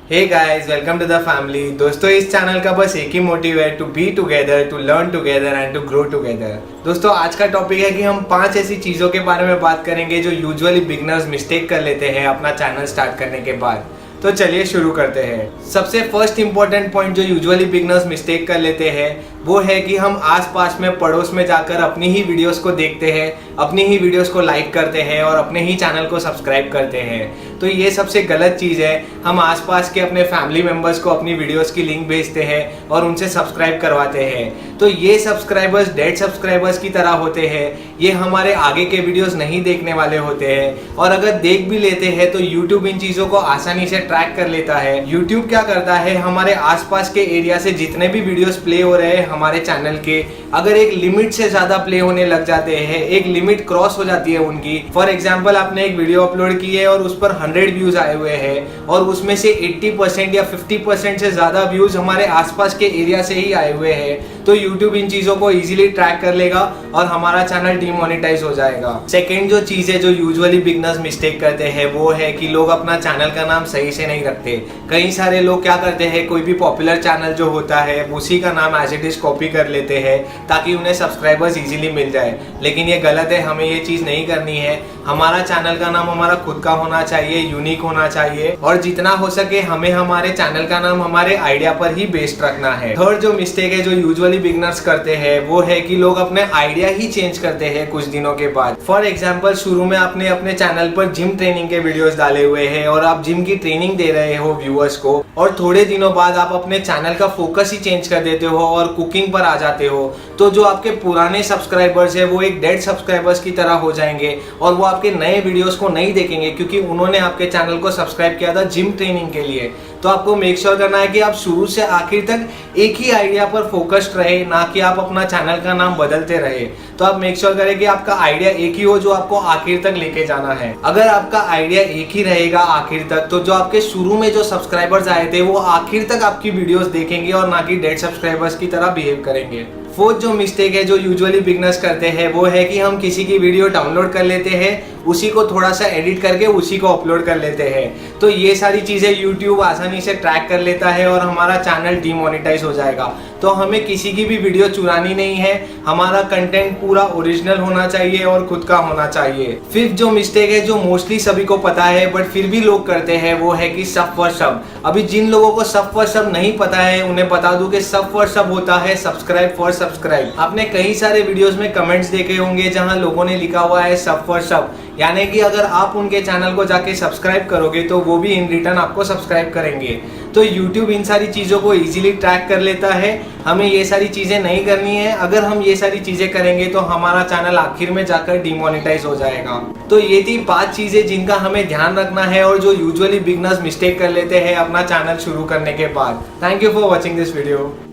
Hey guys, welcome to the family. दोस्तों, इस channel का बस एक ही मोटिव है, to be together, to learn together and to grow together. दोस्तों, आज का टॉपिक है कि हम 5 ऐसी चीज़ों के बारे में बात करेंगे जो यूजुअली बिगनर्स मिस्टेक कर लेते हैं अपना चैनल स्टार्ट करने के बाद। तो चलिए शुरू करते हैं। सबसे फर्स्ट इंपॉर्टेंट पॉइंट जो यूजुअली बिगनर्स मिस्टेक कर लेते हैं वो है कि हम आसपास में पड़ोस में जाकर अपनी ही वीडियोस को देखते हैं, अपनी ही वीडियोस को लाइक करते हैं और अपने ही चैनल को सब्सक्राइब करते हैं। तो ये सबसे गलत चीज़ है। हम आसपास के अपने फैमिली मेम्बर्स को अपनी वीडियोस की लिंक भेजते हैं और उनसे सब्सक्राइब करवाते हैं। तो ये सब्सक्राइबर्स डेड सब्सक्राइबर्स की तरह होते हैं। ये हमारे आगे के वीडियोस नहीं देखने वाले होते हैं और अगर देख भी लेते हैं तो यूट्यूब इन चीज़ों को आसानी से ट्रैक कर लेता है। यूट्यूब क्या करता है, हमारे आसपास के एरिया से जितने भी वीडियोस प्ले हो रहे हैं हमारे चैनल के, अगर एक लिमिट से ज्यादा प्ले होने लग जाते हैं, एक लिमिट क्रॉस हो जाती है उनकी। फॉर एग्जांपल, आपने एक वीडियो अपलोड की है और उस पर 100 व्यूज आए हुए हैं और उसमें से 80% या 50% से ज्यादा व्यूज हमारे आसपास के एरिया से ही आए हुए हैं, तो यूट्यूब इन चीजों को इजीली ट्रैक कर लेगा और हमारा चैनल डिमोनेटाइज हो जाएगा। सेकेंड जो चीज है जो यूजुअली बिगनर्स मिस्टेक करते हैं वो है कि लोग अपना चैनल का नाम सही से नहीं रखते। कई सारे लोग क्या करते हैं, कोई भी पॉपुलर चैनल जो होता है उसी का नाम एज इट इज कॉपी कर लेते हैं ताकि उन्हें सब्सक्राइबर्स इजीली मिल जाए। लेकिन ये गलत है, हमें ये चीज नहीं करनी है। हमारा चैनल का नाम हमारा खुद का होना चाहिए, यूनिक होना चाहिए और जितना हो सके हमें हमारे चैनल का नाम हमारे आइडिया पर ही बेस्ड रखना है। थर्ड जो मिस्टेक है जो यूजुअली बिगनर्स करते हैं वो है कि लोग अपने आइडिया ही चेंज करते हैं कुछ दिनों के बाद। फॉर एग्जाम्पल, शुरू में आपने अपने चैनल पर जिम ट्रेनिंग के वीडियोस डाले हुए हैं और आप जिम की ट्रेनिंग दे रहे हो व्यूअर्स को, और थोड़े दिनों बाद आप अपने चैनल का फोकस ही चेंज कर देते हो और कुकिंग पर आ जाते हो, तो जो आपके पुराने सब्सक्राइबर्स है वो एक डेड सब्सक्राइबर्स की तरह हो जाएंगे और वो आपके नए वीडियोस को नहीं देखेंगे क्योंकि उन्होंने आपके चैनल को सब्सक्राइब किया था जिम ट्रेनिंग के लिए। तो आपको मेक श्योर करना है कि आप शुरू से आखिर तक एक ही आइडिया पर फोकस्ड रहे, ना कि आप अपना चैनल का नाम बदलते रहे। तो आप मेक श्योर करें कि आपका आइडिया एक ही हो जो आपको आखिर तक लेके जाना है। अगर आपका आइडिया एक ही रहेगा आखिर तक, तो जो आपके शुरू में जो सब्सक्राइबर्स आए थे वो आखिर तक आपकी वीडियोस देखेंगे और ना कि डेड सब्सक्राइबर्स की तरह बिहेव करेंगे। फोर्थ जो मिस्टेक है जो यूजुअली बिगनर्स करते हैं वो है कि हम किसी की वीडियो डाउनलोड कर लेते हैं, उसी को थोड़ा सा एडिट करके उसी को अपलोड कर लेते हैं। तो ये सारी चीज़ें यूट्यूब आसानी से ट्रैक कर लेता है और हमारा चैनल डिमोनेटाइज हो जाएगा। तो हमें किसी की भी वीडियो चुरानी नहीं है, हमारा कंटेंट पूरा ओरिजिनल होना चाहिए और खुद का होना चाहिए। फिफ्थ जो मिस्टेक है जो मोस्टली सभी को पता है बट फिर भी लोग करते हैं वो है कि सब फॉर सब। अभी जिन लोगों को सब फॉर सब नहीं पता है उन्हें बता दूं कि सब फॉर सब होता है सब्सक्राइब फॉर सब्सक्राइब। आपने कई सारे वीडियोस में कमेंट्स देखे होंगे जहां लोगों ने लिखा हुआ है सब फॉर सब, यानी कि अगर आप उनके चैनल को जाके सब्सक्राइब करोगे तो वो भी इन रिटर्न आपको सब्सक्राइब करेंगे। तो YouTube इन सारी चीज़ों को इजीली ट्रैक कर लेता है। हमें ये सारी चीज़ें नहीं करनी है। अगर हम ये सारी चीज़ें करेंगे तो हमारा चैनल आखिर में जाकर डिमोनेटाइज हो जाएगा। तो ये थी 5 चीज़ें जिनका हमें ध्यान रखना है और जो यूजुअली बिगनर्स मिस्टेक कर लेते हैं अपना चैनल शुरू करने के बाद। Thank you for watching this video.